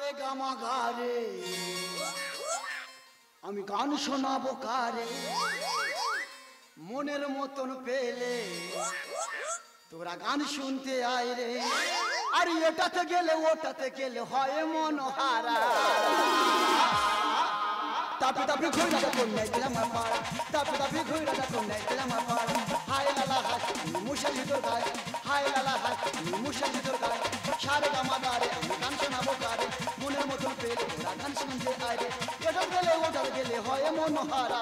সারে গামা গারে আমি গান শোনাবো কারে মনের মতন পেলে তোরা গান শুনতে আয় রে আর এটাতে গেলে ওটাতে গেলে হয় মন হারা তাপি তাপি ঘুরে যখন নাইছিলাম পাড়া তাপি তাপি ঘুরে যখন নাইছিলাম পাড়া হায় লালা হাস মুশাল ভিতর গায় হায় লালা হাস মুশাল ভিতর গায় সারে গামা গারে আমি গান শোনাবো কারে মনের মতন পেলে তোরা গান শুনতে আয় রে এটা গেলে ওটা গেলে হয় মন হারা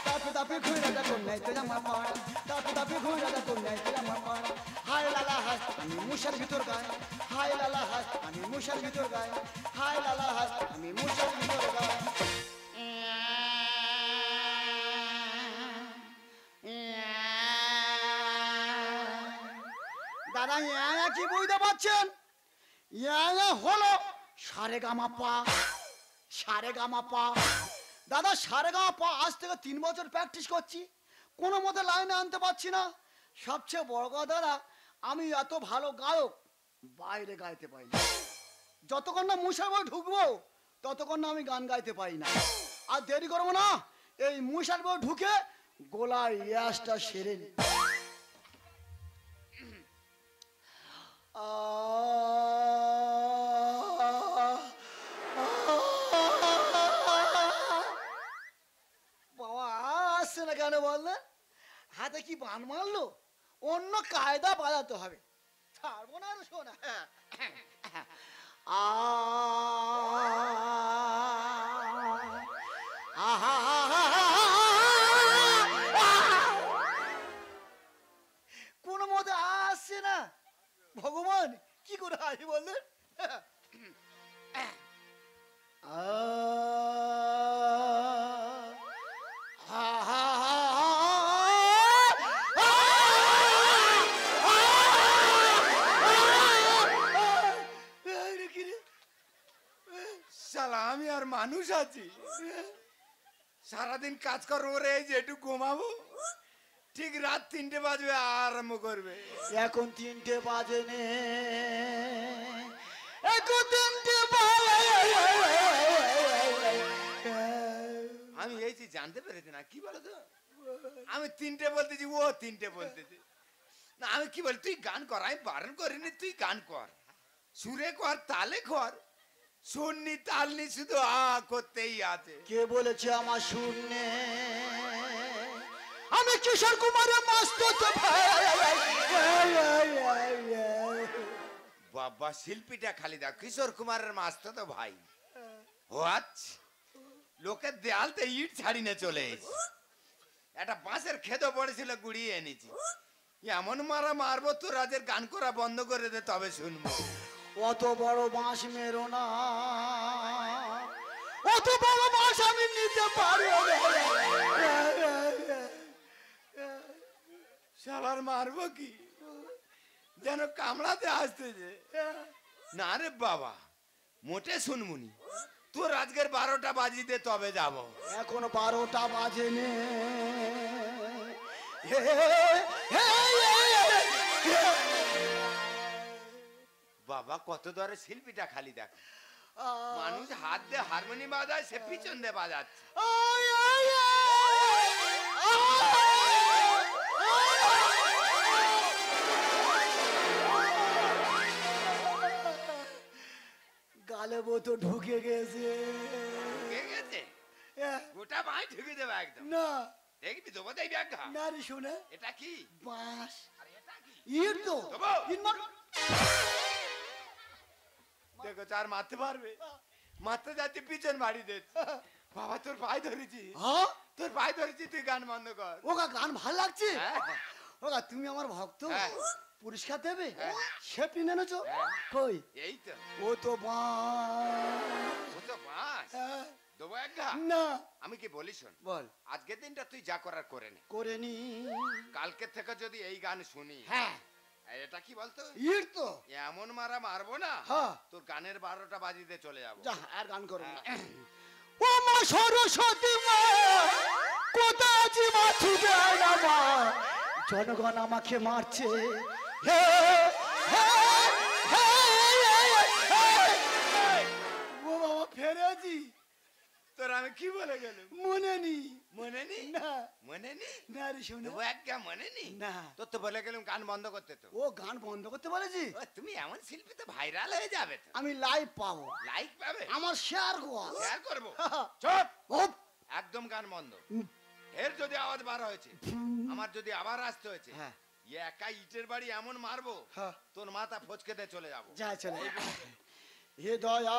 তাপি তাপি ঘুরে যখন নাইছিলাম পাড়া তাপি তাপি ঘুরে যখন নাইছিলাম পাড়া হায় লালা হাস আমি মুশাল ভিতর গায় হায় লালা হাস আমি মুশাল ভিতর গায় হায় লালা হাস আমি মুশাল ভিতর গায় দাদা ইয়া কি বুঝতে পারছেন ইয়া হলো সারে গামা পা সারে গামা পা দাদা সারে গামা পা আজ থেকে 3 বছর প্র্যাকটিস করছি কোনো মতে লাইনে আনতে পারছি না সবচেয়ে বড় কথা দাদা আমি এত ভালো গায়ক বাইরে গাইতে পারি না যতক্ষণ না মুশার বই ঢুকবো ততক্ষণ না আমি গান গাইতে পারি না আর দেরি করবো না এই মুশার বই ঢুকে গোলার ইয়াসটা সেরে নি বাবা আসছে না কেন বললেন হাতে কি বান মারলো অন্য কায়দা বাজাতে হবে ছাড়বো না আর শোনা কোন মতে আসছে না ভগবান কি করে আসি বললেন আমি আর মানুষ আছি সারাদিন কাজ করবো রে যেটু ঘুমাবো ঠিক রাত 3টে বাজবে আরম্ভ করবে এখন 3টে বাজে নে আমি এই যে জানতে পেরেছি না কি বলো তো আমি 3টে বলতেছি ও 3টে বলতেছি না আমি কি বলি তুই গান কর আমি বারণ করিনি তুই গান কর সুরে কর তালে কর শুননি তালনি শুধু করতেই আছে কে বলেছে আমার শুননে আমি কিশোর কুমারের মাস্ত বাবা শিল্পীটা খালি দাও কিশোর কুমারের মাস্ত তো ভাই ও আচ্ছা লোকের দেয়ালতে ইট ছাড়ি না চলে এসেছি একটা বাঁশের খেদো পড়েছিল গুড়িয়ে এনেছি এমন মারা মারবো তো রাজের গান করা বন্ধ করে দে তবে শুনবো অত বড় বাঁশ মেরো না অত বড় বাঁশ আমি নিতে পারি শালার মারবো কি যেন কামড়াতে আসতেছে না রে বাবা মোটে শুনমুনি তোর আজকের 12টা বাজিতে তবে যাব এখন 12টা বাজে নে বাবা কত দরে শিল্পীটা খালি দেখ মানুষ হাত দিয়ে হারমোনি বাজায় সে পিছন দিয়ে বাজাচ্ছে গালে তো ঢুকে গেছে গোটা ভাই ঢুকে দেবে একদম না দেখবি দেবো দেখবি একটা না রে শোনে এটা কি বাঁশ ইট তো দেখো চার মারতে পারবে মারতে যাচ্ছে পিছন বাড়ি দিচ্ছে বাবা তোর পায়ে ধরেছি তোর পায়ে ধরেছি তুই গান বন্ধ কর ওগা গান ভাল লাগছে ওগা তুমি আমার ভক্ত পুরস্কার দেবে সে পিনে নেছো কই এই তো ও তো বাঁশ ও তো বাঁশ দেবো একটা না আমি কি বলি শোন বল আজকের দিনটা তুই যা করার করে নে করে নি কালকে থেকে যদি এই গান শুনি হ্যাঁ এটা কি বলতো ইট তো এমন মারা মারবো না হ্যাঁ তোর গানের 12টা বাজিতে চলে যাবো যা আর গান করো না ও মা সরস্বতী মা কোথায় আছি মা ছুটে আয় না মা জনগণ আমাকে মারছে হে হে হে কি বলে গেল? মনে নি মনে নেই? না মনে নেই? না রে শোনা তবু একটা মনে নেই? না তোর তো বলে গেলাম গান বন্ধ করতে তো। ও গান বন্ধ করতে বলেছি ও, তুমি এমন শিল্পী তো ভাইরাল হয়ে যাবে তো। আমি লাইভ পাবো লাইক পাবে? আমার শেয়ার গোয়া শেয়ার করবো। চুপ, ওপ একদম গান বন্ধ। এর যদি আওয়াজ বার হয়েছে, আমার যদি আবার আসতে হয়েছে, হ্যাঁ ইয়ে একা ইটের বাড়ি এমন মারবো হ্যাঁ তোর মাথা ফচকে দিয়ে চলে যাবো। যা চলে হে দয়া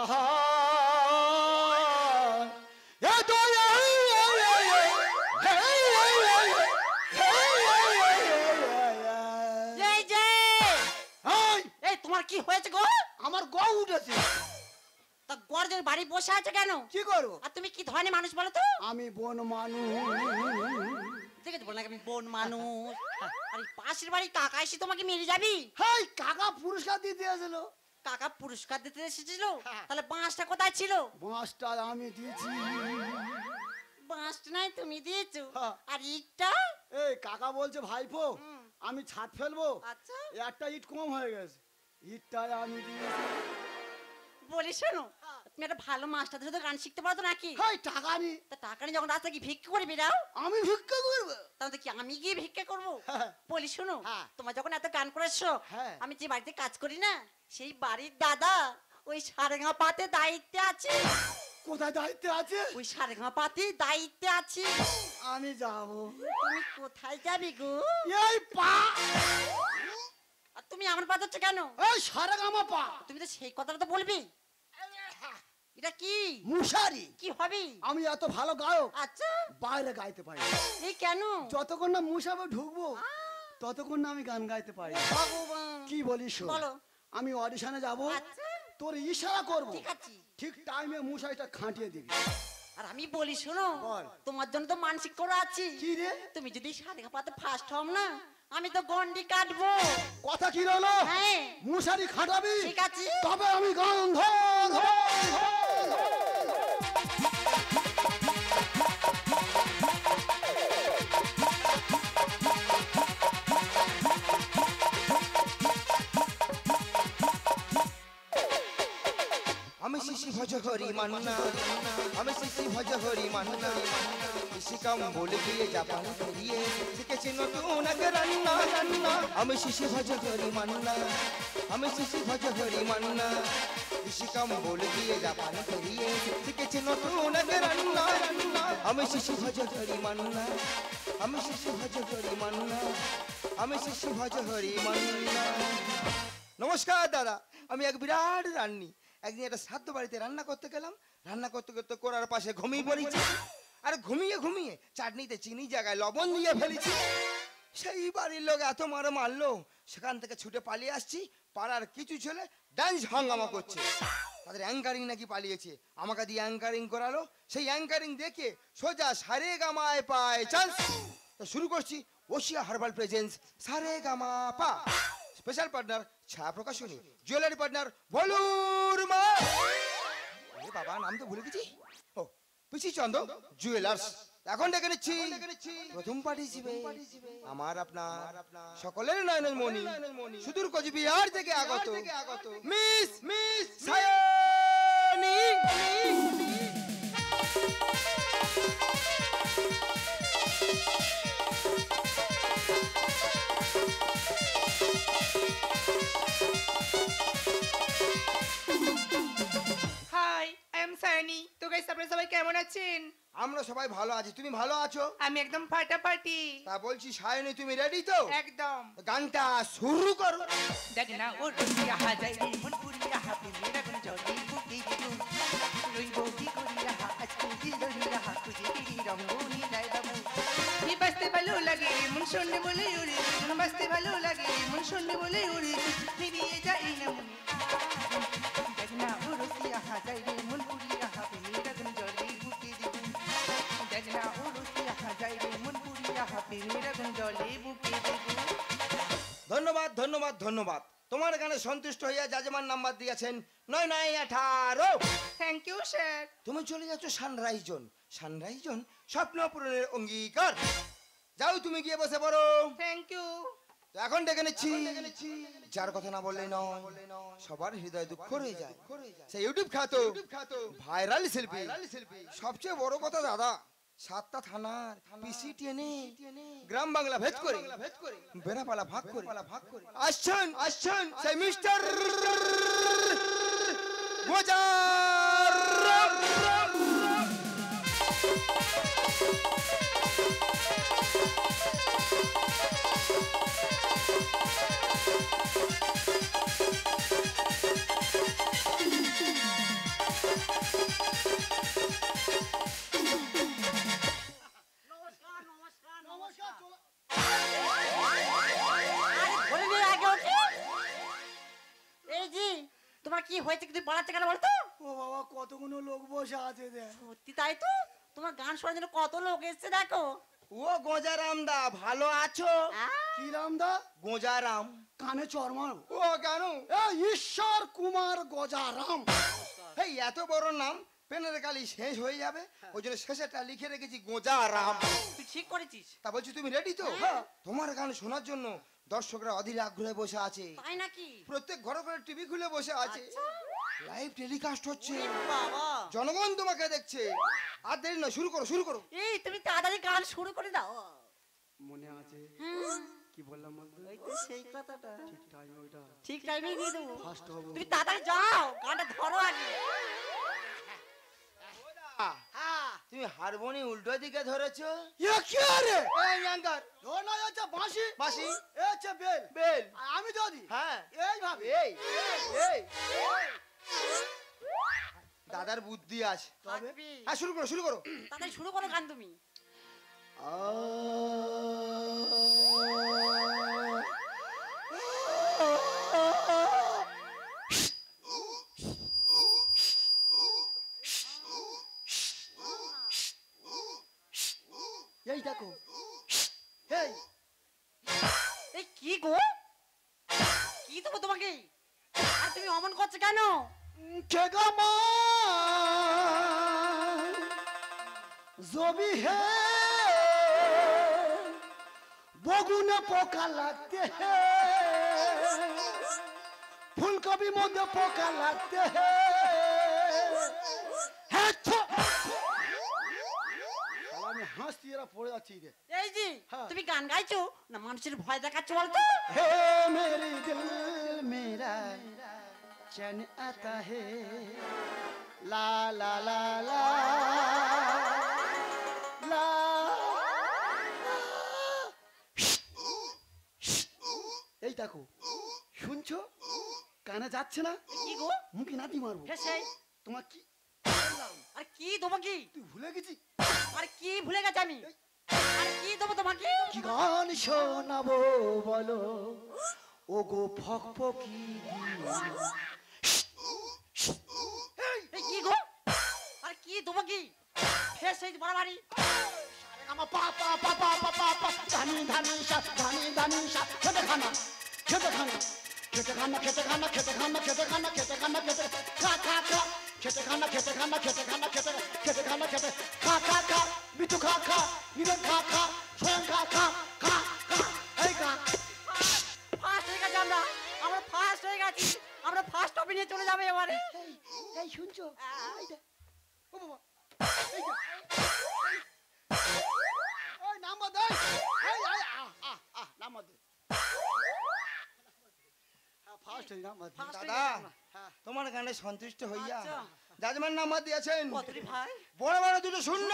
হে দয়া এই যে এই তোমার কি হয়েছে গো? আমার গা উঠেছে তা গর্জের বাড়ি বসে আছে কেন? কি করবো আর তুমি কি ধরনের মানুষ বলো তো? আমি বন মানুষ দেখে তো বল না আমি বোন মানুষ। আরে পাশের বাড়ি কাকা এসে তোমাকে মেরে যাবি? হাই কাকা পুরস্কার দিতে আসছিল কাকা পুরস্কার দিতে এসেছিল? হ্যাঁ। তাহলে বাঁশটা কোথায় ছিল? বাঁশটা আমি দিয়েছি বাঁশটা নাই তুমি দিয়েছো, হ্যাঁ। আর ইটটা? এই কাকা বলছে ভাইপো হুম। আমি ছাদ ফেলবো আচ্ছা একটা ইট কম হয়ে গেছে ইটটাই আমি দিয়েছি বলি শোনো, তুমি একটা ভালো মাস্টার ধরে তো গান শিখতে পারো তো নাকি? হাই টাকা নি তা টাকা নিয়ে যখন রাস্তা কি ভিক্ষা করে বেরাও, আমি ভিক্ষা করবো তাহলে তো কি আমি গিয়ে ভিক্ষা করবো? হ্যাঁ। বলি শোনো, হ্যাঁ। তোমার যখন এত গান করেছো, হ্যাঁ। আমি যে বাড়িতে কাজ করি না, সেই বাড়ির দাদা ওই সারেঙ্গা পাতে দায়িত্বে আছে। কোথায় দায়িত্ব আছে ওই সারেঙ্গা পাতে দায়িত্বে আছে। আমি যাবো তুমি কোথায় যাবি গো? এই পা আর তুমি আমার পা ধরছো কেন? এই সারা গামা পা তুমি তো সেই কথাটা তো বলবি। এটা কি মুশারি কি হবে? আমি এত ভালো গায়ক আচ্ছা বাইরে গাইতে পারি না। এই কেন? যতক্ষণ না মুসাবে ঢুকবো ততক্ষণ না আমি গান গাইতে পারি না। ভগবান কি বলিস শোন, বলো। আমি অডিশনে যাব আচ্ছা তোর ইশারা করব ঠিক আছে। ঠিক টাইমে মুশারিটা খাটিয়ে দিবি আর আমি বলি শোনো, বল। তোমার জন্য তো মানসিক করা আছে। কি রে তুমি যদি সারেঙ্গা পাতে ফার্স্ট হও না, আমি তো গন্ডি কাটবো। কথা কি রইলো হ্যাঁ মুশারি খাটাবি ঠিক আছে। তবে আমি গান ধর আমি শিশি ভজ হরি মান্না আমি শিশি ভজ হরি মান্না শিকাম বলে গিয়ে জাপান ফিরিয়ে শিখেছি নতুন এক রান্না রান্না আমি শিশি ভজ হরি মান্না আমি শিশি ভজ হরি মান্না শিকাম বলে গিয়ে জাপান ফিরিয়ে শিখেছি নতুন এক রান্না রান্না আমি শিশি ভজ হরি মান্না আমি শিশি ভজ হরি মান্না আমি শিশি ভজ হরি মান্না। নমস্কার দাদা, আমি এক বিরাট রান্নি। একদিন একটা শ্রাদ্ধ বাড়িতে রান্না করতে গেলাম, রান্না করতে করতে করার পাশে ঘুমিয়ে পড়েছি। আর ঘুমিয়ে ঘুমিয়ে চাটনিতে চিনি জায়গায় লবণ দিয়ে ফেলেছি। সেই বাড়ির লোক এত মারো মারলো, সেখান থেকে ছুটে পালিয়ে আসছি। পাড়ার কিছু ছেলে ডান্স হাঙ্গামা করছে, তাদের অ্যাঙ্কারিং নাকি পালিয়েছে, আমাকে দিয়ে অ্যাঙ্কারিং করালো। সেই অ্যাঙ্কারিং দেখে সোজা সারে গামায় পায় চান্স। তো শুরু করছি ওশিয়া হার্বাল প্রেজেন্স সারে গামা পা। স্পেশাল পার্টনার ছায়া প্রকাশনী, জুয়েলারি পার্টনার বলুর মা। আরে বাবা, নাম তো ভুলে গেছি। ও পিসি চন্দ জুয়েলার্স। এখন ডেকে নিচ্ছি প্রথম পার্টিসিপে আমার আপনার সকলের নয়নের মণি, সুদূর কোচবিহার থেকে আগত miss Sayani. Hi I am Sayani. তো গাইস আপনারা সবাই কেমন আছেন? আমরা সবাই ভালো আছি, তুমি ভালো আছো? আমি একদম ফাটাফাটি। তা বলছি সায়নী, তুমি রেডি তো? একদম। গানটা শুরু করো। দেখ না ও রুইয়া হাজাই মন পুরিয়া হাতে মেরা গুন জলি বুকি দিলু রইবো কি করিয়া আজকে দিল দরিয়া খুঁজে দিদি রঙ্গনি লাই বাবু কি বাসতে ভালো লাগে মন শুনলে বলে উড়ি বাসতে ভালো লাগে মন শুনলে বলে উড়ি ফিরিয়ে যাই না মনে দেখ না ও রুইয়া হাজাই মন পুরিয়া হাতে মেরা গুন জলি বুকি দিলু দেখ না ও রুইয়া হাজাই মন পুরিয়া হাতে মেরা গুন জলি বুকি দিলু। ধন্যবাদ ধন্যবাদ ধন্যবাদ। তোমার গানে সন্তুষ্ট হইয়া জাজমান নাম্বার দিয়েছেন 9918। Thank you sir. তুমি চলে যাচ্ছ সানরাইজ জোন। সানরাইজ জোন স্বপ্ন পূরণের অঙ্গীকার। যাও তুমি গিয়ে বসে পড়ো। Thank you. তো এখন ডেকে নিচ্ছি যার কথা না বললেই নয়, সবার হৃদয় দুঃখ রয়ে যায়, সেই ইউটিউব খ্যাত ভাইরাল শিল্পী। সবচেয়ে বড় কথা দাদা, 7টা থানার পিসি টেনে গ্রাম বাংলা ভেদ করে বেড়াপালা ভাগ করে আসছেন সেই মিস্টার গোজারাম। তোমার কি হয়েছে, তুই পালাচ্ছে কেন বলতো? ও বাবা, কতগুলো লোক বসে আছে দেখ। সত্যি তাই তো, তোমার গান শোনার জন্য কত লোক এসছে দেখো। ও গোজারাম দা, ভালো আছো? কি রাম দা? গোজারাম। কানে চর মারো। ও কেন? ঈশ্বর কুমার গোজারাম। এই এত বড় নাম পেনের কালি শেষ হয়ে যাবে, ওই জন্য শেষেটা লিখে রেখেছি গোজারাম। তুই ঠিক করেছিস। তা বলছি তুমি রেডি তো? হ্যাঁ। তোমার গান শোনার জন্য দর্শকরা অধীর আগ্রহে বসে আছে। তাই নাকি? প্রত্যেক ঘরে ঘরে টিভি খুলে বসে আছে, লাইভ টেলিকাস্ট হচ্ছে, বাবা, জনগণ তোমাকে দেখছে। আর দেরি নয়, শুরু করো। এই তুমি তাড়াতাড়ি গান শুরু করে দাও। মনে আছে হুম, কি বললাম বলতো? ওই তো সেই কথাটা ঠিক টাইম ওইটা ঠিক টাইমেই দিয়ে দেবো। ফার্স্ট হবো। তুমি তাড়াতাড়ি যাও, গানটা ধরো আগে। হ্যাঁ, তুমি হারমোনি উল্টো দিকে ধরেছো। এ কি রে? এই ইয়াঙ্গার, ও না, হচ্ছে বাঁশি। বাঁশি, এ হচ্ছে বেল। বেল। আর আমি যদি হ্যাঁ, এইভাবে এই দাদার বুদ্ধি আছে। থাকবি। হ্যাঁ, শুরু করো। তাড়াতাড়ি শুরু করো গান তুমি। এই দেখো, এই এই কি গো, কি দেবো তোমাকে? আর তুমি অমন করছো কেন? কেগামা জবি হে বগুনে পোকা লাগতে হে, ফুলকপি মধ্যে পোকা লাগতে হে। আমি হাসছি, এরা পড়ে যাচ্ছি রে। এই জি, হ্যাঁ। তুমি গান গাইছো না মানুষের ভয় দেখাচ্ছ বলতো? हे मेरे दिल मेरा चैन आता है, ला ला ला ला ला। এই দেখো, শুনছো? কানে যাচ্ছে না? কি গো, মুখে নাতি মারবো। হেসে তোমার কি আর কি দেবো কি? তুই ভুলে গেছি? আর কি ভুলে গেছি আমি? আর কি দেবো তোমাকে? কি গান শোনাবো বলো, ও গো ফকফকি। এই কি গো, আর কি দেবো কি? হেসে বাড়াবাড়ি। আমার পা পা পা পা পা পা পা ধানি ধানি সা ধানি ধানি সা। খেতে খানা খেতে খানা খেতে খানা খেতে খানা খেতে খানা খেতে খানা খেতে খানা খেতে খা খা খা খেতে খানা খেতে খানা খেতে খানা খেতে খেতে খানা খেতে খা খা খা মিঠু খা খা নিরন খা খা স্বয়ং খা খা খা খা। এই খা ফার্স্ট হয়ে গেছি আমরা, আমরা ফার্স্ট হয়ে গেছি। আমরা ফার্স্ট টপে নিয়ে চলে যাবে এবারে। এই শুনছো? এই দে, ও বাবা, এই দে, ওই নাম্বার দে, এই আয় নাম্বার দে। ফার্স্ট হই নাম্বার। ফার্স্ট হয়ে দাদা, গেছি আমরা। হ্যাঁ, তোমার গানে সন্তুষ্ট হইয়া আচ্ছা। জাজমান নাম্বার দিয়েছেন কতরি ভাই, বড় বড় দুটো শূন্য।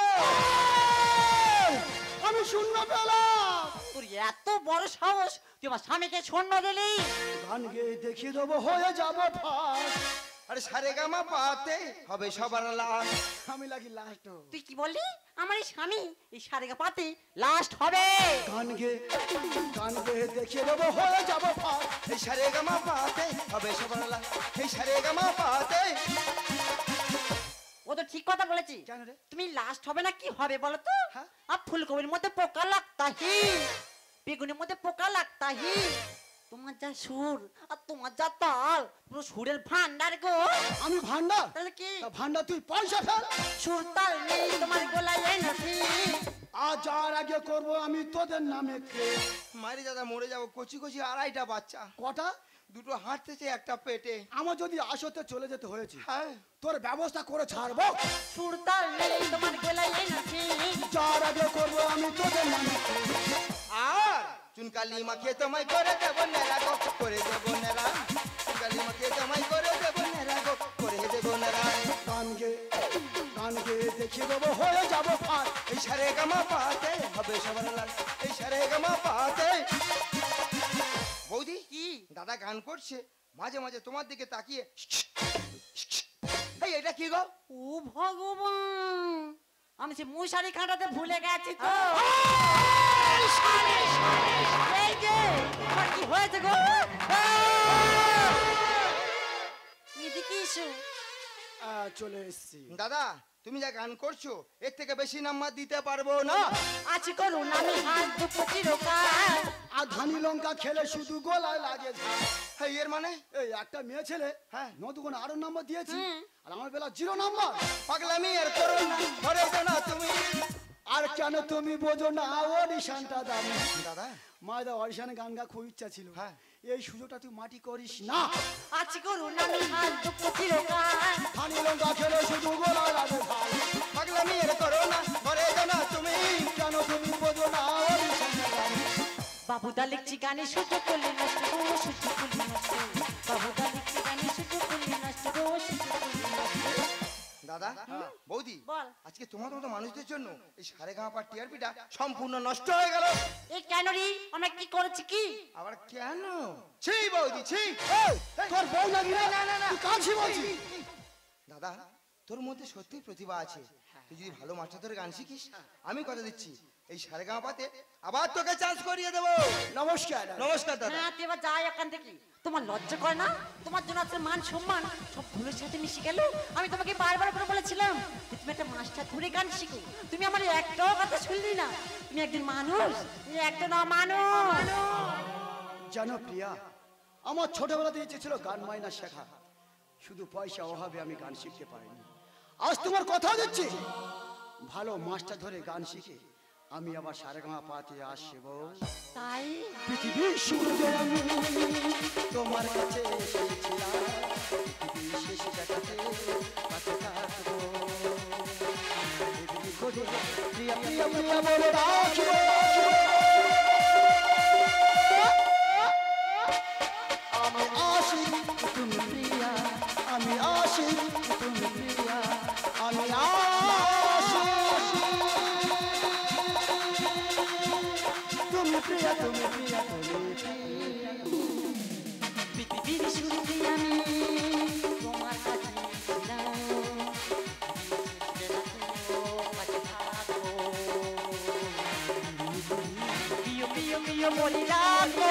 আমি শূন্য পেলাম। তোর এত বড় সাহস, তুই আমার স্বামীকে শূন্য দিলি? গান গেয়ে দেখিয়ে দেবো, হয়ে যাবো ফার্স্ট। আরে সারেগামা পাতে হবে সবার লাশ। আমি লাগি লাস্ট। তুই কি বললি? আমার এই স্বামী এই সারেগা পাতে লাস্ট হবে। গান গেয়ে দেখিয়ে দেবো, হয়ে যাবো ফার্স্ট। এই সারেগামা পাতে হবে সবার লাশ। এই সারেগামা পাতে। ও তো ঠিক কথা বলেছি। কেন রে? তুমি লাস্ট হবে না কি হবে বলো তো? হ্যাঁ? আর ফুলকপির মধ্যে পোকা লাগতা হি, বেগুনের মধ্যে পোকা লাগতা হি। তোমার যা সুর আর তোমার যা তাল, পুরো সুরের ভান্ডার গো। আমি ভান্ডার? তাহলে কি? তা ভান্ডার তুই পয়সা ফেল। সুর তাল নেই তোমার গলায় এনেছি, আর যাওয়ার আগে করব আমি তোদের নামে কেস। মারি দাদা মরে যাবো, কচি কচি 2.5টা বাচ্চা, কটা? দুটো হাঁটতেছে একটা পেটে। আমার যদি আসতে চলে যেতে হয়েছে, হ্যাঁ তোর ব্যবস্থা করে ছাড়বো। সুরতাল নেই তোমার গলায় এনেছি। যাওয়ার আগে করব আমি তোদের নামে কেস। আর চুনকালি মাখিয়ে তোমায় করে দেবো নেরা গো, করে দেবো নেরা। চুনকালি মাখিয়ে তোমায় করে দেবো নেরা গো, করে দেবো নেরা। কানকে দেখিয়ে দেবো, হয়ে যাবো পার। এই সারে গামা পাতে হবে সবার লাল, এই সারে গামা পাতে। বৌদি কি? দাদা গান করছে, মাঝে মাঝে তোমার দিকে তাকিয়ে এই এটা কি গো? ও ভগবান, আমি সে মশারি কাটাতে ভুলে গেছি তো। এই যে তোমার কি হয়েছে গো? এদিকে এসো। চলে এসছি। দাদা তুমি যা গান করছো এর থেকে বেশি নাম্বার দিতে পারবো না। আছি করুন আমি হাত দুটো চিরকাল। আর ধানি লঙ্কা খেলে শুধু গলায় লাগে ঝাল। হ্যাঁ এর মানে এই একটা মেয়ে ছেলে, হ্যাঁ। নতুন আরো নাম্বার দিয়েছি, আর আমার বেলা 0 নাম্বার। পাগলামি আর করো না, ধরে তো না তুমি। আর কেন তুমি বোঝো না অডিশনটা দামি। দাদা মায়ের অডিশনে গান গা খুব ইচ্ছা ছিল, হ্যাঁ। এই সুযোগটা তুই মাটি করিস না। আছি করুন আমি হাত দুটো চিরকাল। ধানি লঙ্কা খেলে শুধু গলায় লাগে ঝাল। পাগলামি আর করো না, ধরে তো না তুমি। কেন তুমি বোঝো না অডিশনটা দামি। বাবুদা লিখছি গানে সুযোগ করলে নষ্ট গো, সুযোগ করলে নষ্ট। বাবুদা লিখছি গানে সুযোগ করলে নষ্ট গো, সুযোগ করলে নষ্ট। দাদা বৌদি বল। আজকে তোমার মতো মানুষদের জন্য এই সারে গামা পার টিআরপিটা সম্পূর্ণ নষ্ট হয়ে গেল। এই কেন রে, আমরা কি করেছি কি? আবার কেন? ছি বৌদি ছি। তোর বউ নাকি রে? তুই কাঁদছি বলছি। দাদা তোর মধ্যে সত্যি প্রতিভা আছে, তুই যদি ভালো মাস্টার ধরে গান শিখিস আমি কথা দিচ্ছি এই সারে গামা পাতে আবার তোকে চান্স করিয়ে দেবো। নমস্কার। নমস্কার দাদা। হ্যাঁ, তুই এবার যাই এখান থেকে। তোমার লজ্জা করে না? তোমার জন্য আছে মান সম্মান সব ভুলের সাথে মিশে গেল। আমি তোমাকে বারবার করে বলেছিলাম যে তুমি একটা মাস্টার ধরে গান শিখো। তুমি আমার একটাও কথা শুনলি না। তুমি একজন মানুষ, তুমি একটা না মানুষ। জানো প্রিয়া, আমার ছোটবেলাতে ইচ্ছে ছিল গান মাইনা শেখা, শুধু পয়সা অভাবে আমি গান শিখতে পারিনি। আজ তোমার কথা দিচ্ছি, ভালো মাস্টার ধরে গান শিখে আমি আবার সারেগামা পাতে আসবো। তাই পৃথিবীর শুরুতে আমি তোমার কাছে এসেছিলাম, পৃথিবীর শেষ দেখাতে কাছে থাকবো। পৃথিবী খোঁজে প্রিয়া প্রিয়া প্রিয়া বলে রাখবো। আমি আসি তুমি প্রিয়া, আমি আসি তুমি প্রিয়া, আমি আসি তুমি প্রিয়া, তুমি প্রিয়া, তুমি প্রিয়া। পৃথিবীর শুরুতে আমি তোমার কাছে ছিলাম, কাছে থাকবো। প্রিয় প্রিয় প্রিয় বলে রাখবো।